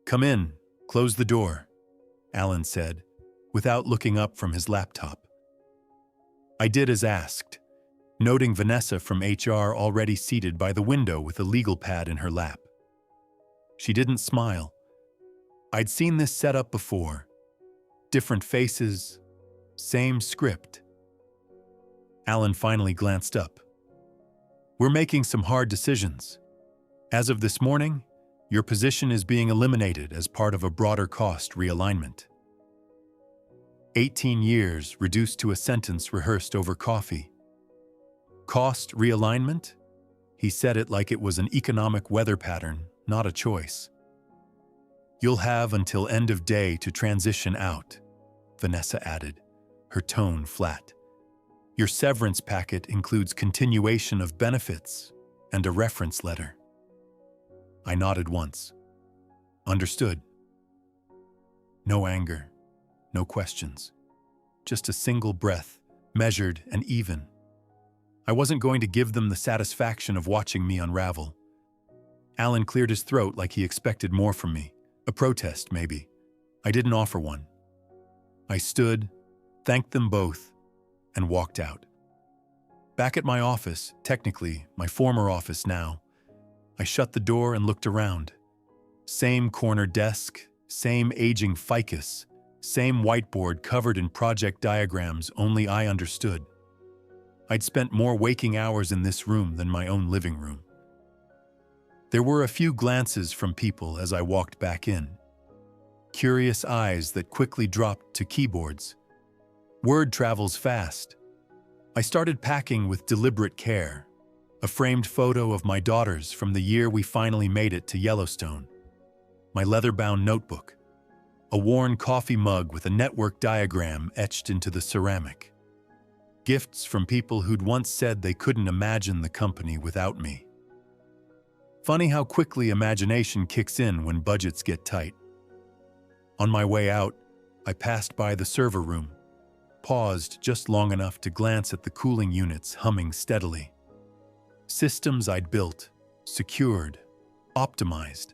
"Come in, close the door," Alan said, without looking up from his laptop. I did as asked, noting Vanessa from HR already seated by the window with a legal pad in her lap. She didn't smile. I'd seen this setup before. Different faces, same script. Alan finally glanced up. "We're making some hard decisions. As of this morning, your position is being eliminated as part of a broader cost realignment." 18 years reduced to a sentence rehearsed over coffee. Cost realignment? He said it like it was an economic weather pattern, not a choice. "You'll have until end of day to transition out," Vanessa added, her tone flat. "Your severance packet includes continuation of benefits and a reference letter." I nodded once. Understood. No anger, no questions. Just a single breath, measured and even. I wasn't going to give them the satisfaction of watching me unravel. Alan cleared his throat like he expected more from me. A protest, maybe. I didn't offer one. I stood, thanked them both, and walked out. Back at my office, technically my former office now, I shut the door and looked around. Same corner desk, same aging ficus, same whiteboard covered in project diagrams only I understood. I'd spent more waking hours in this room than my own living room. There were a few glances from people as I walked back in. Curious eyes that quickly dropped to keyboards. Word travels fast. I started packing with deliberate care. A framed photo of my daughters from the year we finally made it to Yellowstone. My leather-bound notebook. A worn coffee mug with a network diagram etched into the ceramic. Gifts from people who'd once said they couldn't imagine the company without me. Funny how quickly imagination kicks in when budgets get tight. On my way out, I passed by the server room, paused just long enough to glance at the cooling units humming steadily. Systems I'd built, secured, optimized.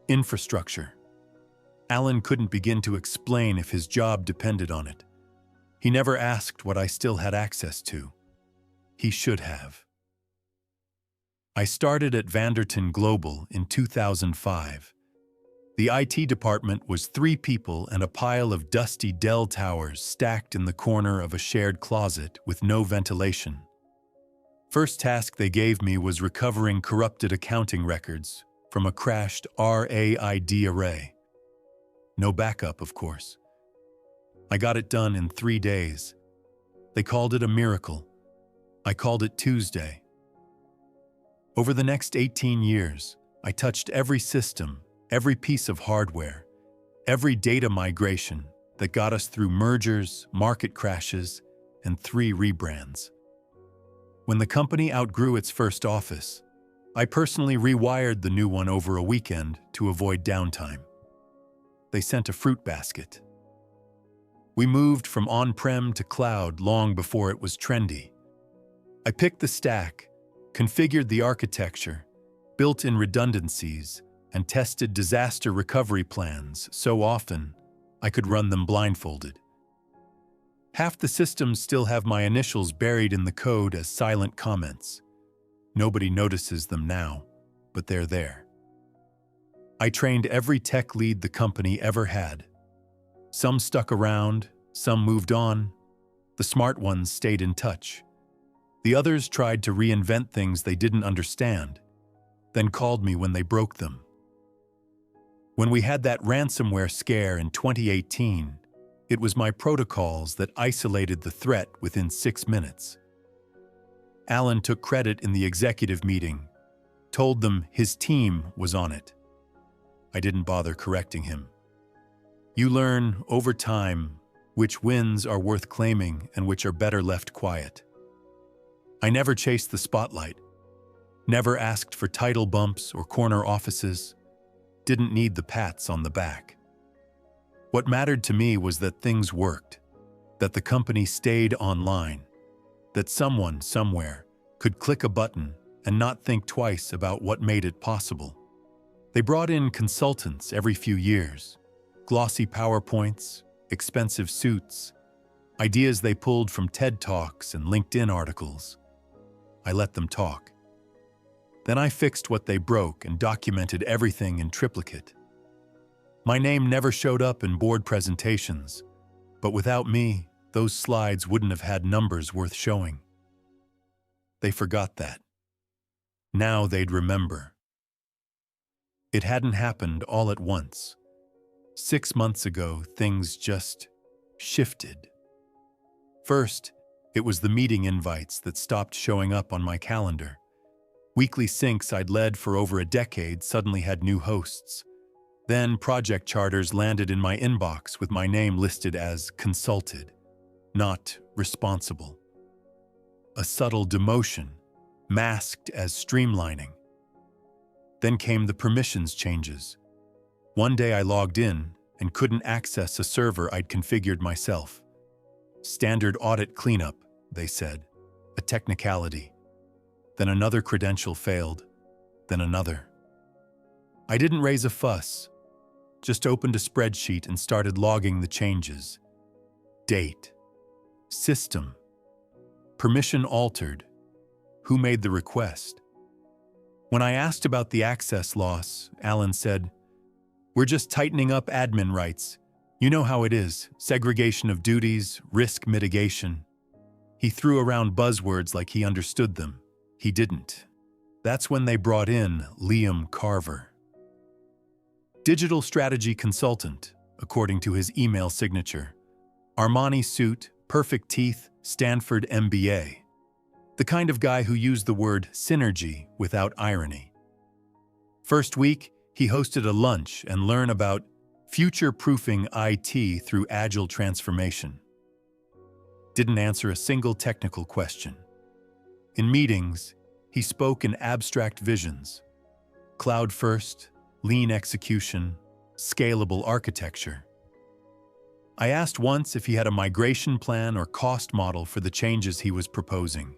Infrastructure. Alan couldn't begin to explain if his job depended on it. He never asked what I still had access to. He should have. I started at Vanderton Global in 2005. The IT department was 3 people and a pile of dusty Dell towers stacked in the corner of a shared closet with no ventilation. First task they gave me was recovering corrupted accounting records from a crashed RAID array. No backup, of course. I got it done in 3 days. They called it a miracle. I called it Tuesday. Over the next 18 years, I touched every system, every piece of hardware, every data migration that got us through mergers, market crashes, and 3 rebrands. When the company outgrew its first office, I personally rewired the new one over a weekend to avoid downtime. They sent a fruit basket. We moved from on-prem to cloud long before it was trendy. I picked the stack, configured the architecture, built in redundancies, and tested disaster recovery plans so often I could run them blindfolded. Half the systems still have my initials buried in the code as silent comments. Nobody notices them now, but they're there. I trained every tech lead the company ever had. Some stuck around, some moved on. The smart ones stayed in touch. The others tried to reinvent things they didn't understand, then called me when they broke them. When we had that ransomware scare in 2018, it was my protocols that isolated the threat within 6 minutes. Alan took credit in the executive meeting, told them his team was on it. I didn't bother correcting him. You learn, over time, which wins are worth claiming and which are better left quiet. I never chased the spotlight, never asked for title bumps or corner offices, didn't need the pats on the back. What mattered to me was that things worked, that the company stayed online, that someone, somewhere, could click a button and not think twice about what made it possible. They brought in consultants every few years, glossy PowerPoints, expensive suits, ideas they pulled from TED Talks and LinkedIn articles. I let them talk. Then I fixed what they broke and documented everything in triplicate. My name never showed up in board presentations, but without me, those slides wouldn't have had numbers worth showing. They forgot that. Now they'd remember. It hadn't happened all at once. 6 months ago, things just shifted. First, it was the meeting invites that stopped showing up on my calendar. Weekly syncs I'd led for over a decade suddenly had new hosts. Then project charters landed in my inbox with my name listed as consulted, not responsible. A subtle demotion, masked as streamlining. Then came the permissions changes. One day I logged in and couldn't access a server I'd configured myself. Standard audit cleanup, they said, a technicality. Then another credential failed, then another. I didn't raise a fuss, just opened a spreadsheet and started logging the changes. Date, system, permission altered, who made the request. When I asked about the access loss, Alan said, "We're just tightening up admin rights. You know how it is, segregation of duties, risk mitigation." He threw around buzzwords like he understood them. He didn't. That's when they brought in Liam Carver. Digital strategy consultant, according to his email signature. Armani suit, perfect teeth, Stanford MBA. The kind of guy who used the word synergy without irony. First week, he hosted a lunch and learned about future-proofing IT through agile transformation. Didn't answer a single technical question. In meetings, he spoke in abstract visions. Cloud first, lean execution, scalable architecture. I asked once if he had a migration plan or cost model for the changes he was proposing.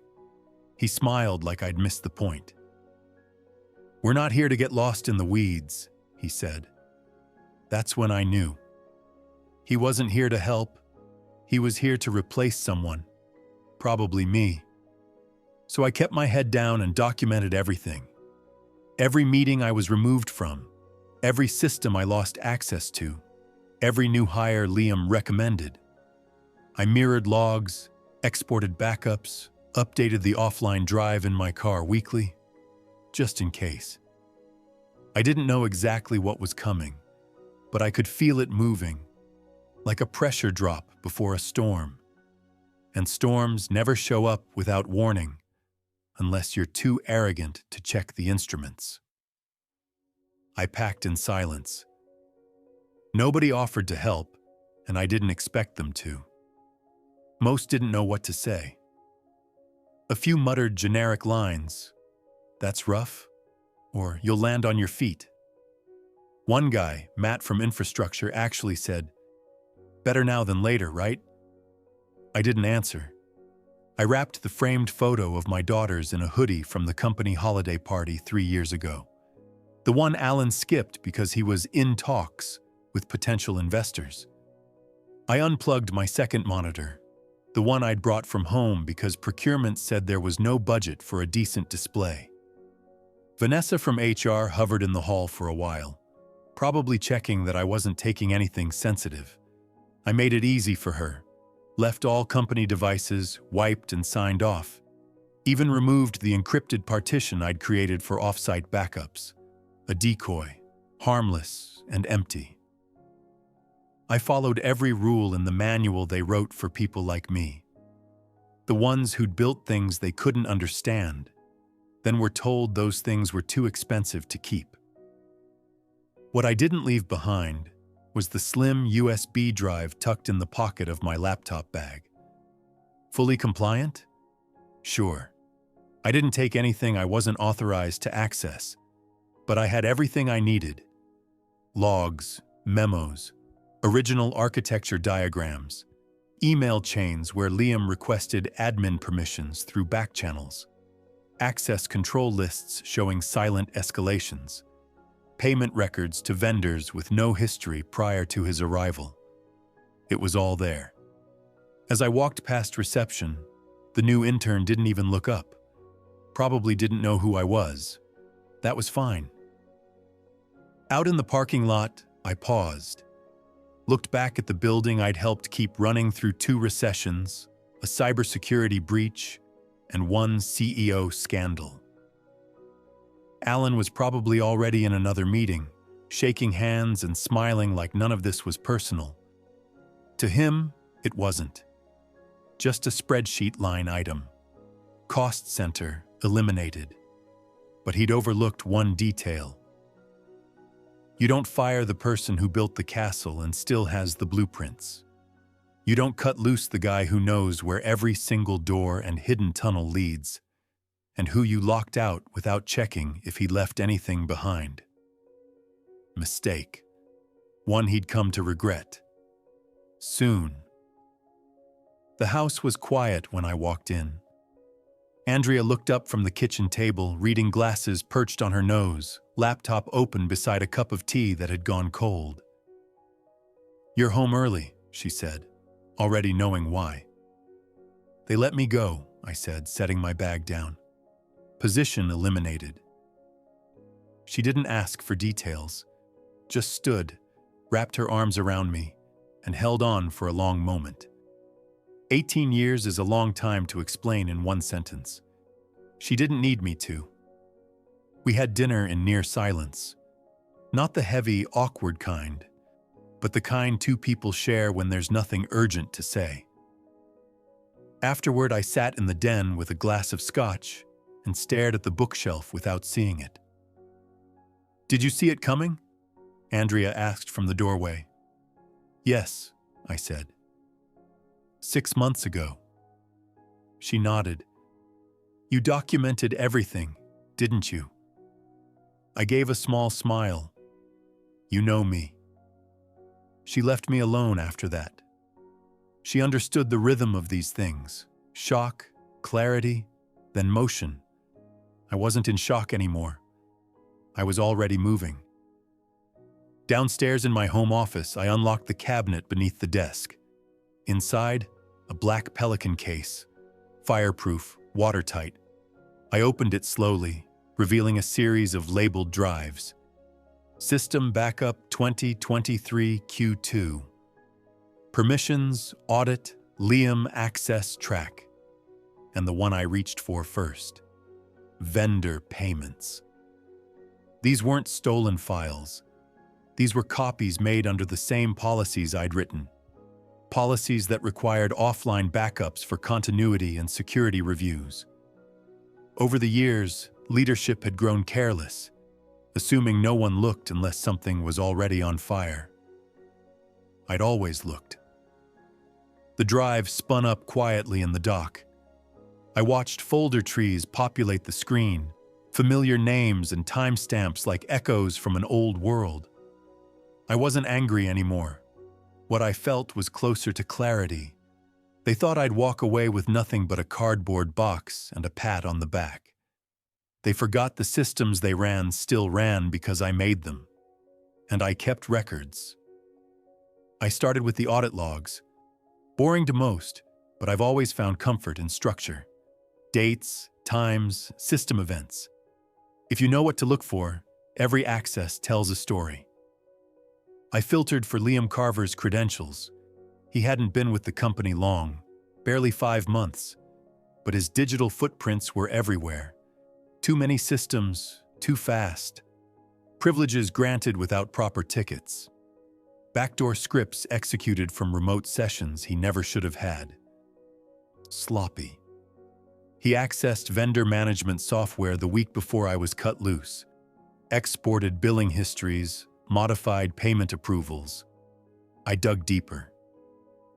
He smiled like I'd missed the point. "We're not here to get lost in the weeds," he said. That's when I knew. He wasn't here to help. He was here to replace someone, probably me. So I kept my head down and documented everything. Every meeting I was removed from, every system I lost access to, every new hire Liam recommended. I mirrored logs, exported backups, updated the offline drive in my car weekly, just in case. I didn't know exactly what was coming, but I could feel it moving, like a pressure drop before a storm. And storms never show up without warning, unless you're too arrogant to check the instruments. I packed in silence. Nobody offered to help, and I didn't expect them to. Most didn't know what to say. A few muttered generic lines, "That's rough," or "You'll land on your feet." One guy, Matt from infrastructure, actually said, "Better now than later, right?" I didn't answer. I wrapped the framed photo of my daughters in a hoodie from the company holiday party 3 years ago. The one Alan skipped because he was in talks with potential investors. I unplugged my second monitor, the one I'd brought from home because procurement said there was no budget for a decent display. Vanessa from HR hovered in the hall for a while, probably checking that I wasn't taking anything sensitive. I made it easy for her, left all company devices, wiped and signed off, even removed the encrypted partition I'd created for off-site backups, a decoy, harmless and empty. I followed every rule in the manual they wrote for people like me. The ones who'd built things they couldn't understand, then were told those things were too expensive to keep. What I didn't leave behind was the slim USB drive tucked in the pocket of my laptop bag. Fully compliant? Sure. I didn't take anything I wasn't authorized to access, but I had everything I needed. Logs, memos, original architecture diagrams, email chains where Liam requested admin permissions through back channels, access control lists showing silent escalations. payment records to vendors with no history prior to his arrival. It was all there. As I walked past reception, the new intern didn't even look up. Probably didn't know who I was. That was fine. Out in the parking lot, I paused, looked back at the building I'd helped keep running through 2 recessions, a cybersecurity breach, and 1 CEO scandal. Alan was probably already in another meeting, shaking hands and smiling like none of this was personal. To him, it wasn't. Just a spreadsheet line item. Cost center eliminated. But he'd overlooked one detail. You don't fire the person who built the castle and still has the blueprints. You don't cut loose the guy who knows where every single door and hidden tunnel leads, and who you locked out without checking if he left anything behind. Mistake. One he'd come to regret. Soon. The house was quiet when I walked in. Andrea looked up from the kitchen table, reading glasses perched on her nose, laptop open beside a cup of tea that had gone cold. "You're home early," she said, already knowing why. "They let me go," I said, setting my bag down. "Position eliminated." She didn't ask for details, just stood, wrapped her arms around me, and held on for a long moment. 18 years is a long time to explain in one sentence. She didn't need me to. We had dinner in near silence. Not the heavy, awkward kind, but the kind 2 people share when there's nothing urgent to say. Afterward, I sat in the den with a glass of scotch and stared at the bookshelf without seeing it. "Did you see it coming?" Andrea asked from the doorway. "Yes," I said. 6 months ago." She nodded. "You documented everything, didn't you?" I gave a small smile. "You know me." She left me alone after that. She understood the rhythm of these things. Shock, clarity, then motion. I wasn't in shock anymore. I was already moving. Downstairs in my home office, I unlocked the cabinet beneath the desk. Inside, a black Pelican case, fireproof, watertight. I opened it slowly, revealing a series of labeled drives. System Backup 2023 Q2. Permissions, Audit, Liam Access Track. And the one I reached for first. Vendor Payments. These weren't stolen files. These were copies made under the same policies I'd written. Policies that required offline backups for continuity and security reviews. Over the years, leadership had grown careless, assuming no one looked unless something was already on fire. I'd always looked. The drive spun up quietly in the dock. I watched folder trees populate the screen, familiar names and timestamps like echoes from an old world. I wasn't angry anymore. What I felt was closer to clarity. They thought I'd walk away with nothing but a cardboard box and a pat on the back. They forgot the systems they ran still ran because I made them. And I kept records. I started with the audit logs. Boring to most, but I've always found comfort in structure. Dates, times, system events. If you know what to look for, every access tells a story. I filtered for Liam Carver's credentials. He hadn't been with the company long, barely 5 months, but his digital footprints were everywhere. Too many systems, too fast. Privileges granted without proper tickets. Backdoor scripts executed from remote sessions he never should have had. Sloppy. He accessed vendor management software the week before I was cut loose. Exported billing histories, modified payment approvals. I dug deeper.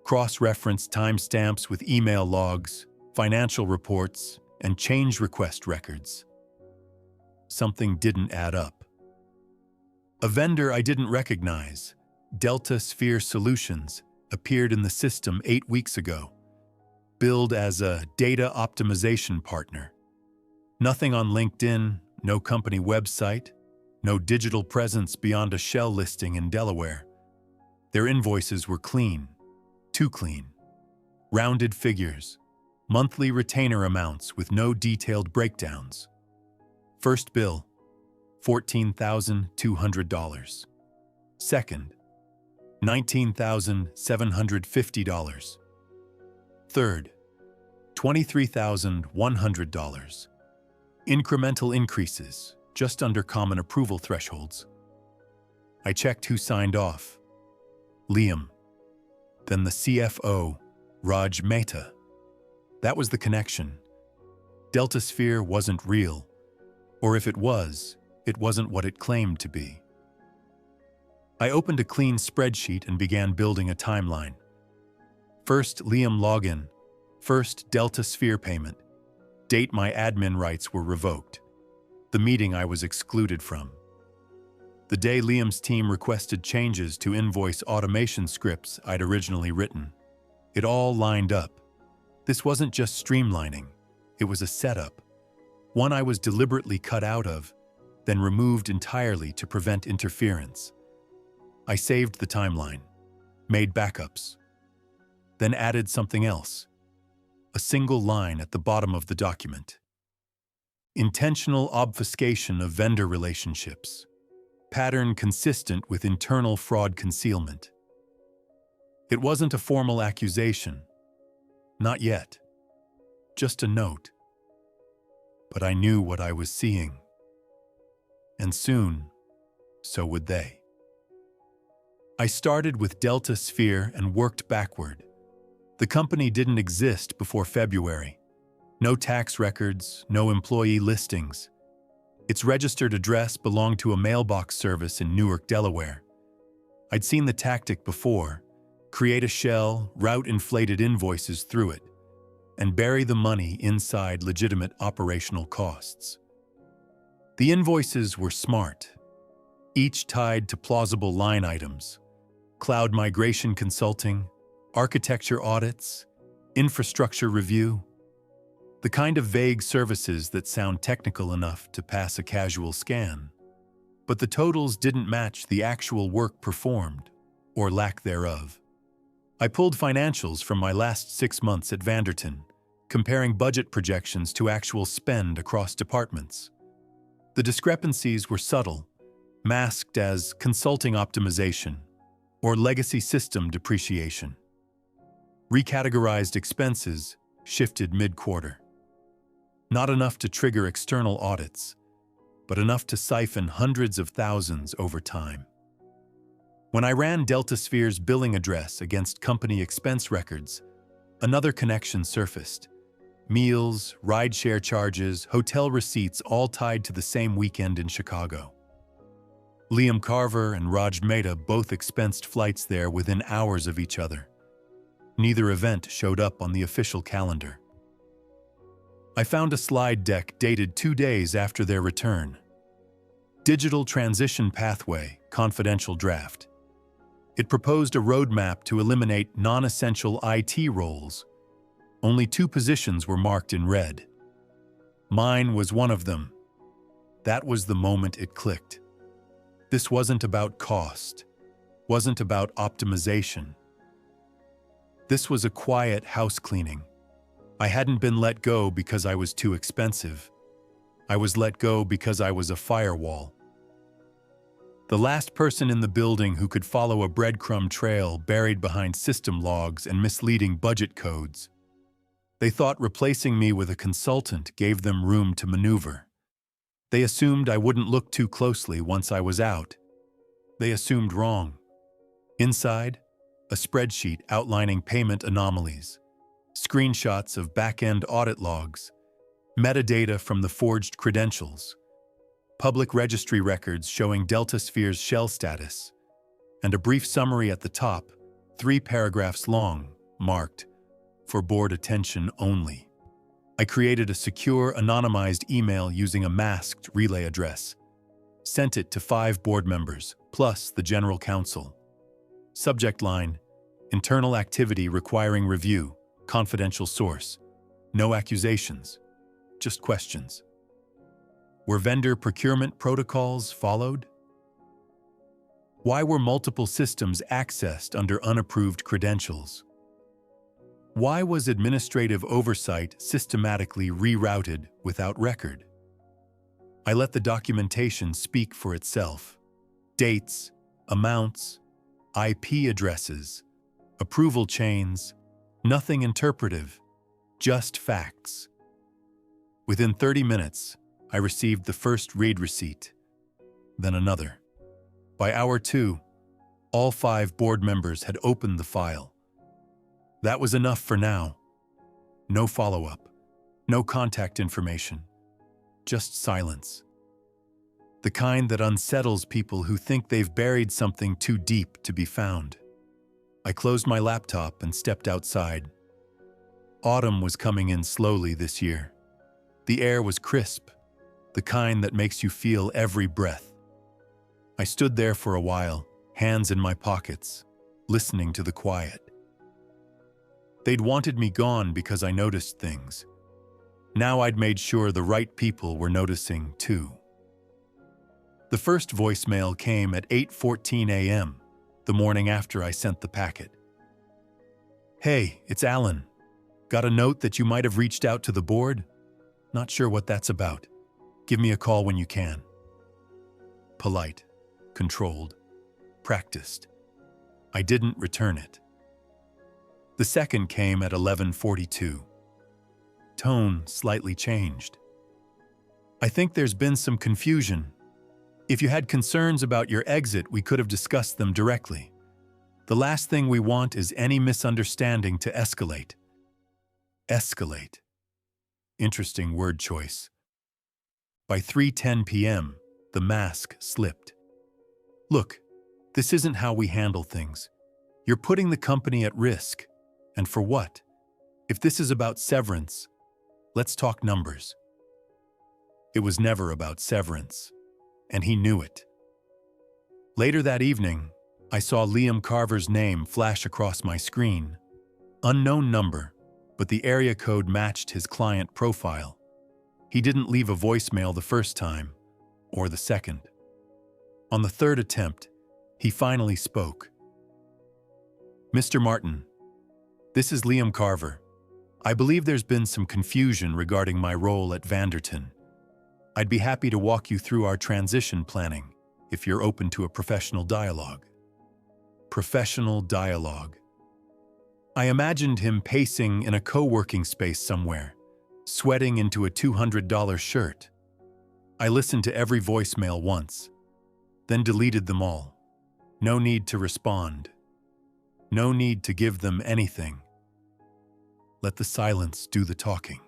Cross-referenced timestamps with email logs, financial reports, and change request records. Something didn't add up. A vendor I didn't recognize, Delta Sphere Solutions, appeared in the system 8 weeks ago, billed as a data optimization partner. Nothing on LinkedIn, no company website, No digital presence beyond a shell listing in Delaware. Their invoices were clean, too clean. Rounded figures, monthly retainer amounts with no detailed breakdowns. First bill, $14,200. Second, $19,750. Third, $23,100. Incremental increases, just under common approval thresholds. I checked who signed off. Liam. Then the CFO, Raj Mehta. That was the connection. DeltaSphere wasn't real, or if it was, it wasn't what it claimed to be. I opened a clean spreadsheet and began building a timeline. First, Liam login. First, DeltaSphere payment. Date my admin rights were revoked. The meeting I was excluded from. The day Liam's team requested changes to invoice automation scripts I'd originally written. It all lined up. This wasn't just streamlining. It was a setup. One I was deliberately cut out of, then removed entirely to prevent interference. I saved the timeline, made backups, then added something else. A single line at the bottom of the document. Intentional obfuscation of vendor relationships. Pattern consistent with internal fraud concealment. It wasn't a formal accusation. Not yet. Just a note. But I knew what I was seeing. And soon, so would they. I started with DeltaSphere and worked backward. The company didn't exist before February. No tax records, no employee listings. Its registered address belonged to a mailbox service in Newark, Delaware. I'd seen the tactic before: create a shell, route inflated invoices through it, and bury the money inside legitimate operational costs. The invoices were smart, each tied to plausible line items: cloud migration consulting, architecture audits, infrastructure review. The kind of vague services that sound technical enough to pass a casual scan. But the totals didn't match the actual work performed, or lack thereof. I pulled financials from my last 6 months at Vanderton, comparing budget projections to actual spend across departments. The discrepancies were subtle, masked as consulting optimization or legacy system depreciation. Recategorized expenses shifted mid-quarter. Not enough to trigger external audits, but enough to siphon hundreds of thousands over time. When I ran DeltaSphere's billing address against company expense records, another connection surfaced. Meals, rideshare charges, hotel receipts all tied to the same weekend in Chicago. Liam Carver and Raj Mehta both expensed flights there within hours of each other. Neither event showed up on the official calendar. I found a slide deck dated 2 days after their return. Digital Transition Pathway, Confidential Draft. It proposed a roadmap to eliminate non-essential IT roles. Only 2 positions were marked in red. Mine was one of them. That was the moment it clicked. This wasn't about cost, wasn't about optimization. This was a quiet house cleaning. I hadn't been let go because I was too expensive. I was let go because I was a firewall. The last person in the building who could follow a breadcrumb trail buried behind system logs and misleading budget codes. They thought replacing me with a consultant gave them room to maneuver. They assumed I wouldn't look too closely once I was out. They assumed wrong. Inside, a spreadsheet outlining payment anomalies, screenshots of back-end audit logs, metadata from the forged credentials, public registry records showing DeltaSphere's shell status, and a brief summary at the top, 3 paragraphs long, marked, "For board attention only." I created a secure, anonymized email using a masked relay address, sent it to 5 board members, plus the general counsel. Subject line: internal activity requiring review, confidential source. No accusations, just questions. Were vendor procurement protocols followed? Why were multiple systems accessed under unapproved credentials? Why was administrative oversight systematically rerouted without record? I let the documentation speak for itself. Dates, amounts, IP addresses, approval chains, nothing interpretive, just facts. Within 30 minutes, I received the first raid receipt, then another. By hour 2, all 5 board members had opened the file. That was enough for now. No follow-up, no contact information, just silence. The kind that unsettles people who think they've buried something too deep to be found. I closed my laptop and stepped outside. Autumn was coming in slowly this year. The air was crisp, the kind that makes you feel every breath. I stood there for a while, hands in my pockets, listening to the quiet. They'd wanted me gone because I noticed things. Now I'd made sure the right people were noticing too. The first voicemail came at 8:14 a.m., the morning after I sent the packet. "Hey, it's Alan. Got a note that you might have reached out to the board? Not sure what that's about. Give me a call when you can." Polite, controlled, practiced. I didn't return it. The second came at 11:42. Tone slightly changed. "I think there's been some confusion. If you had concerns about your exit, we could have discussed them directly. The last thing we want is any misunderstanding to escalate." Escalate. Interesting word choice. By 3:10 p.m., the mask slipped. "Look, this isn't how we handle things. You're putting the company at risk. And for what? If this is about severance, let's talk numbers." It was never about severance, and he knew it. Later that evening, I saw Liam Carver's name flash across my screen. Unknown number, but the area code matched his client profile. He didn't leave a voicemail the first time, or the second. On the third attempt, he finally spoke. "Mr. Martin, this is Liam Carver. I believe there's been some confusion regarding my role at Vanderton. I'd be happy to walk you through our transition planning if you're open to a professional dialogue." Professional dialogue. I imagined him pacing in a co-working space somewhere, sweating into a $200 shirt. I listened to every voicemail once, then deleted them all. No need to respond. No need to give them anything. Let the silence do the talking.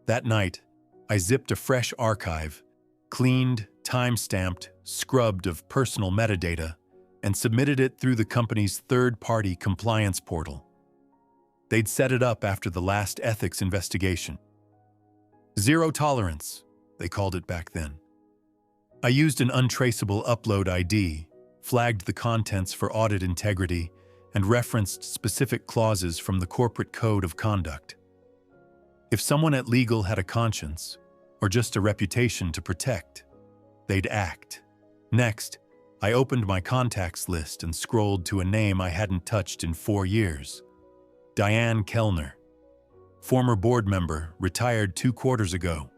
That night, I zipped a fresh archive, cleaned, time-stamped, scrubbed of personal metadata, and submitted it through the company's third-party compliance portal. They'd set it up after the last ethics investigation. Zero tolerance, they called it back then. I used an untraceable upload ID, flagged the contents for audit integrity, and referenced specific clauses from the corporate code of conduct. If someone at legal had a conscience, or just a reputation to protect, they'd act. Next, I opened my contacts list and scrolled to a name I hadn't touched in 4 years. Diane Kellner. Former board member, retired 2 quarters ago.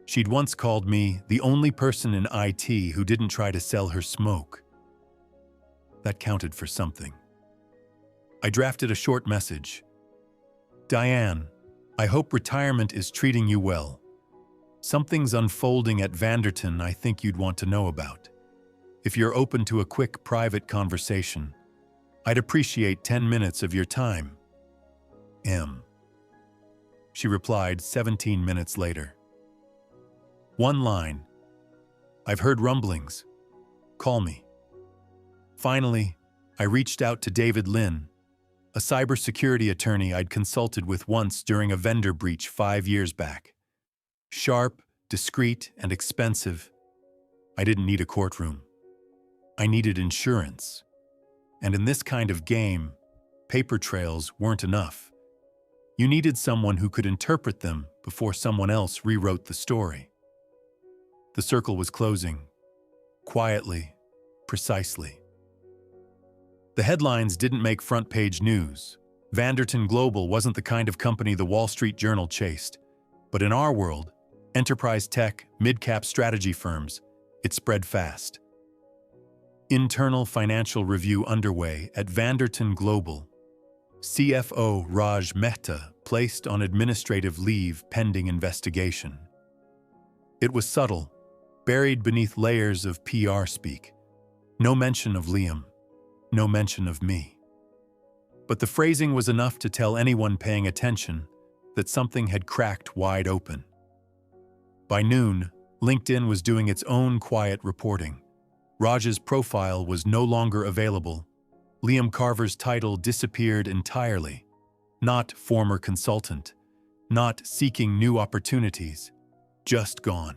She'd once called me the only person in IT who didn't try to sell her smoke. That counted for something. I drafted a short message. "Diane, I hope retirement is treating you well. Something's unfolding at Vanderton I think you'd want to know about. If you're open to a quick private conversation, I'd appreciate 10 minutes of your time. M." She replied 17 minutes later. One line. "I've heard rumblings. Call me." Finally, I reached out to David Lynn, a cybersecurity attorney I'd consulted with once during a vendor breach 5 years back. Sharp, discreet, and expensive. I didn't need a courtroom. I needed insurance. And in this kind of game, paper trails weren't enough. You needed someone who could interpret them before someone else rewrote the story. The circle was closing. Quietly, precisely. The headlines didn't make front-page news. Vanderton Global wasn't the kind of company the Wall Street Journal chased. But in our world, enterprise tech, mid-cap strategy firms, it spread fast. Internal financial review underway at Vanderton Global. CFO Raj Mehta placed on administrative leave pending investigation. It was subtle, buried beneath layers of PR speak. No mention of Liam, no mention of me. But the phrasing was enough to tell anyone paying attention that something had cracked wide open. By noon, LinkedIn was doing its own quiet reporting. Raj's profile was no longer available. Liam Carver's title disappeared entirely. Not former consultant, not seeking new opportunities, just gone.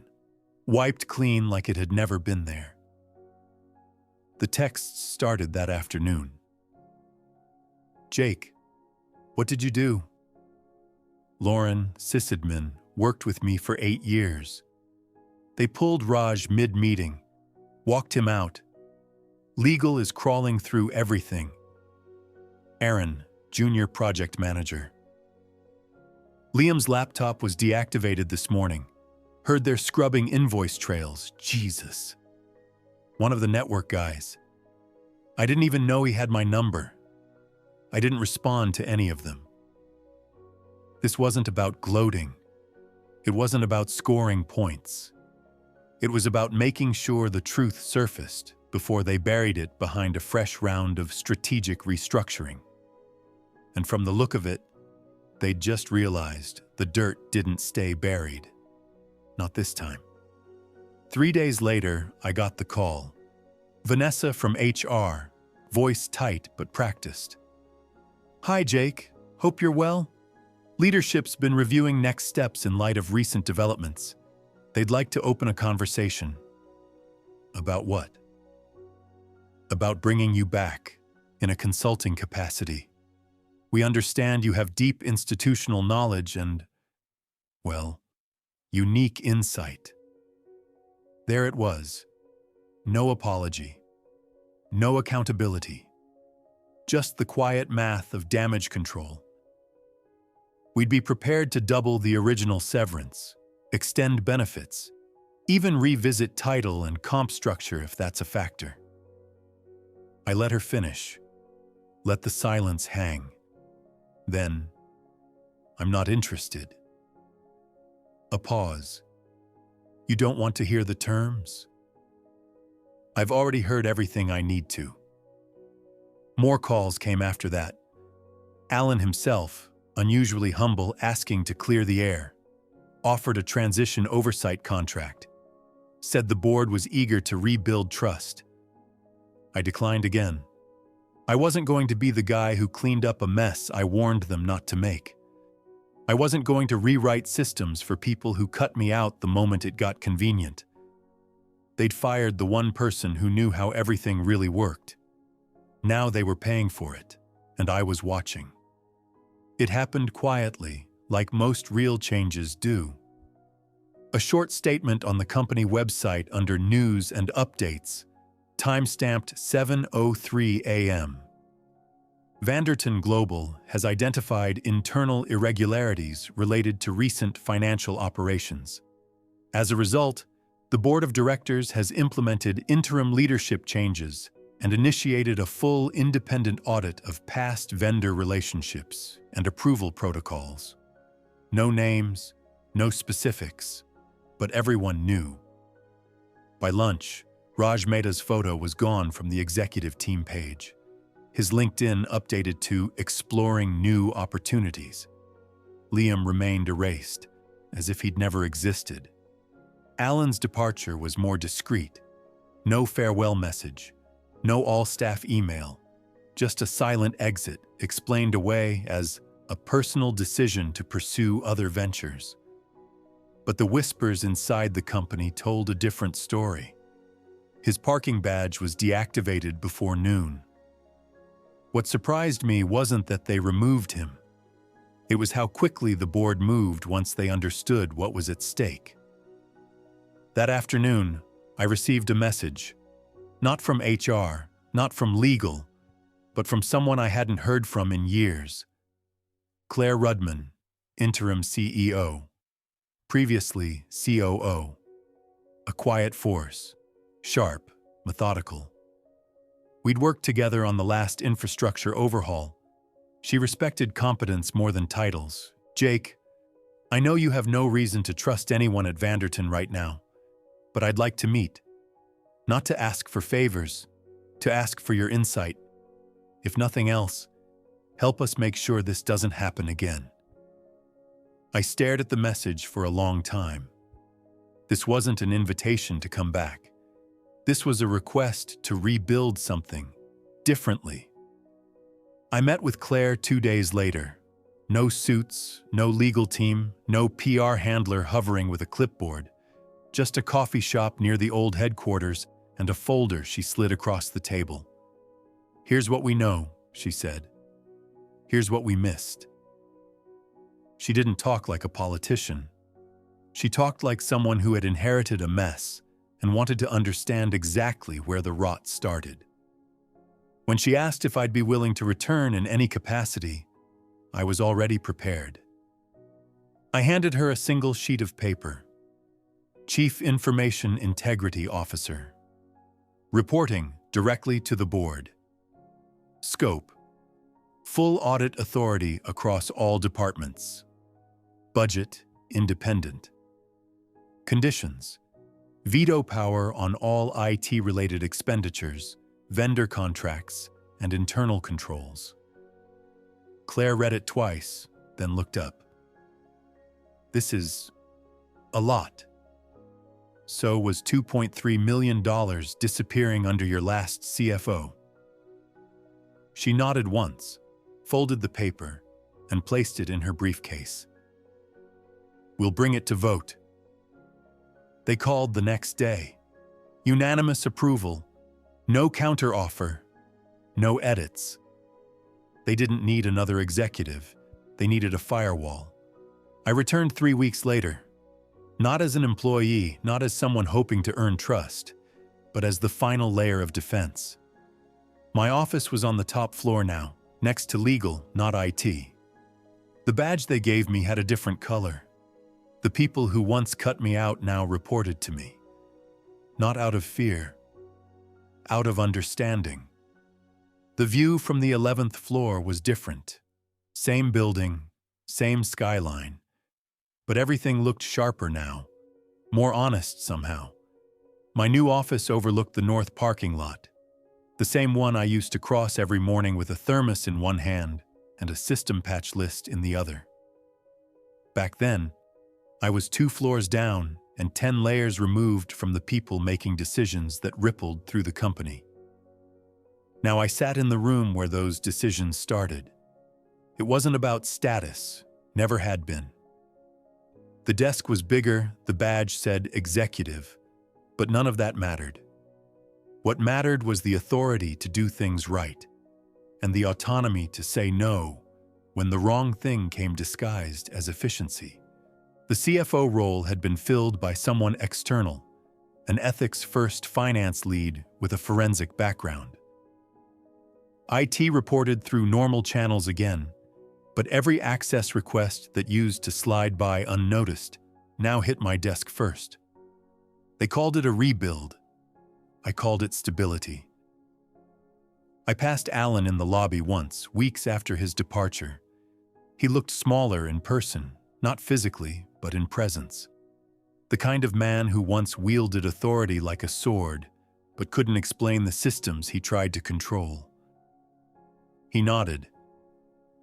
Wiped clean like it had never been there. The texts started that afternoon. Jake, what did you do? Lauren Sysadmin worked with me for 8 years. They pulled Raj mid-meeting, walked him out. Legal is crawling through everything. Aaron, junior project manager. Liam's laptop was deactivated this morning. Heard they're scrubbing invoice trails. Jesus. One of the network guys. I didn't even know he had my number. I didn't respond to any of them. This wasn't about gloating. It wasn't about scoring points. It was about making sure the truth surfaced before they buried it behind a fresh round of strategic restructuring. And from the look of it, they'd just realized the dirt didn't stay buried. Not this time. 3 days later, I got the call. Vanessa from HR, voice tight but practiced. Hi, Jake. Hope you're well. Leadership's been reviewing next steps in light of recent developments. They'd like to open a conversation. About what? About bringing you back in a consulting capacity. We understand you have deep institutional knowledge and, well, unique insight. There it was. No apology. No accountability. Just the quiet math of damage control. We'd be prepared to double the original severance, extend benefits, even revisit title and comp structure if that's a factor. I let her finish. Let the silence hang. Then, I'm not interested. A pause. You don't want to hear the terms? I've already heard everything I need to. More calls came after that. Alan himself, unusually humble, asking to clear the air. Offered a transition oversight contract. Said the board was eager to rebuild trust. I declined again. I wasn't going to be the guy who cleaned up a mess I warned them not to make. I wasn't going to rewrite systems for people who cut me out the moment it got convenient. They'd fired the one person who knew how everything really worked. Now they were paying for it, and I was watching. It happened quietly, like most real changes do. A short statement on the company website under News and Updates, timestamped 7:03 a.m. Vanderton Global has identified internal irregularities related to recent financial operations. As a result, the board of directors has implemented interim leadership changes and initiated a full independent audit of past vendor relationships and approval protocols. No names, no specifics, but everyone knew. By lunch, Raj Mehta's photo was gone from the executive team page. His LinkedIn updated to exploring new opportunities. Liam remained erased, as if he'd never existed. Alan's departure was more discreet. No farewell message, no all-staff email, just a silent exit explained away as a personal decision to pursue other ventures. But the whispers inside the company told a different story. His parking badge was deactivated before noon. What surprised me wasn't that they removed him. It was how quickly the board moved once they understood what was at stake. That afternoon, I received a message, not from HR, not from legal, but from someone I hadn't heard from in years. Claire Rudman, interim CEO, previously COO. A quiet force, sharp, methodical. We'd worked together on the last infrastructure overhaul. She respected competence more than titles. Jake, I know you have no reason to trust anyone at Vanderton right now, but I'd like to meet. Not to ask for favors, to ask for your insight. If nothing else, help us make sure this doesn't happen again. I stared at the message for a long time. This wasn't an invitation to come back. This was a request to rebuild something differently. I met with Claire 2 days later. No suits, no legal team, no PR handler hovering with a clipboard. Just a coffee shop near the old headquarters and a folder she slid across the table. Here's what we know, she said. Here's what we missed. She didn't talk like a politician. She talked like someone who had inherited a mess and wanted to understand exactly where the rot started. When she asked if I'd be willing to return in any capacity, I was already prepared. I handed her a single sheet of paper. Chief Information Integrity Officer. Reporting directly to the board. Scope. Full audit authority across all departments. Budget independent. Conditions. Veto power on all IT-related expenditures, vendor contracts, and internal controls. Claire read it twice, then looked up. This is a lot. So was $2.3 million disappearing under your last CFO. She nodded once, folded the paper, and placed it in her briefcase. We'll bring it to vote. They called the next day. Unanimous approval, no counteroffer, no edits. They didn't need another executive. They needed a firewall. I returned 3 weeks later, not as an employee, not as someone hoping to earn trust, but as the final layer of defense. My office was on the top floor now, next to legal, not IT. The badge they gave me had a different color. The people who once cut me out now reported to me. Not out of fear, out of understanding. The view from the 11th floor was different. Same building, same skyline. But everything looked sharper now, more honest somehow. My new office overlooked the north parking lot, the same one I used to cross every morning with a thermos in one hand and a system patch list in the other. Back then, I was 2 floors down and 10 layers removed from the people making decisions that rippled through the company. Now I sat in the room where those decisions started. It wasn't about status, never had been. The desk was bigger, the badge said executive, but none of that mattered. What mattered was the authority to do things right, and the autonomy to say no when the wrong thing came disguised as efficiency. The CFO role had been filled by someone external, an ethics-first finance lead with a forensic background. IT reported through normal channels again, but every access request that used to slide by unnoticed now hit my desk first. They called it a rebuild. I called it stability. I passed Alan in the lobby once, weeks after his departure. He looked smaller in person, not physically, but in presence. The kind of man who once wielded authority like a sword, but couldn't explain the systems he tried to control. He nodded.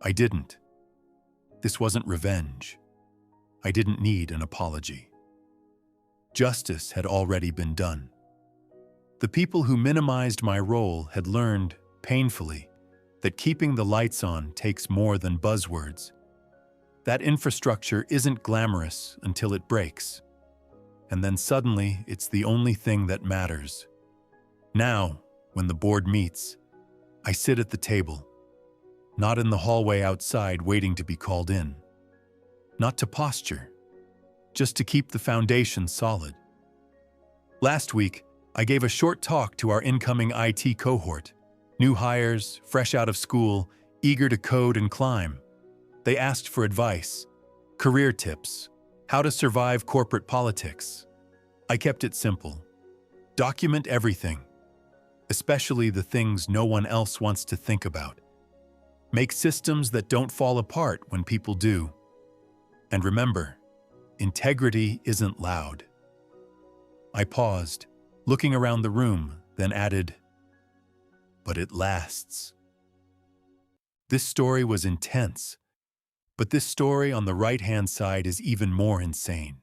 I didn't. This wasn't revenge. I didn't need an apology. Justice had already been done. The people who minimized my role had learned, painfully, that keeping the lights on takes more than buzzwords. That infrastructure isn't glamorous until it breaks. And then suddenly, it's the only thing that matters. Now, when the board meets, I sit at the table, not in the hallway outside waiting to be called in. Not to posture, just to keep the foundation solid. Last week, I gave a short talk to our incoming IT cohort. New hires, fresh out of school, eager to code and climb. They asked for advice, career tips, how to survive corporate politics. I kept it simple. Document everything, especially the things no one else wants to think about. Make systems that don't fall apart when people do. And remember, integrity isn't loud. I paused, looking around the room, then added, but it lasts. This story was intense, but this story on the right-hand side is even more insane.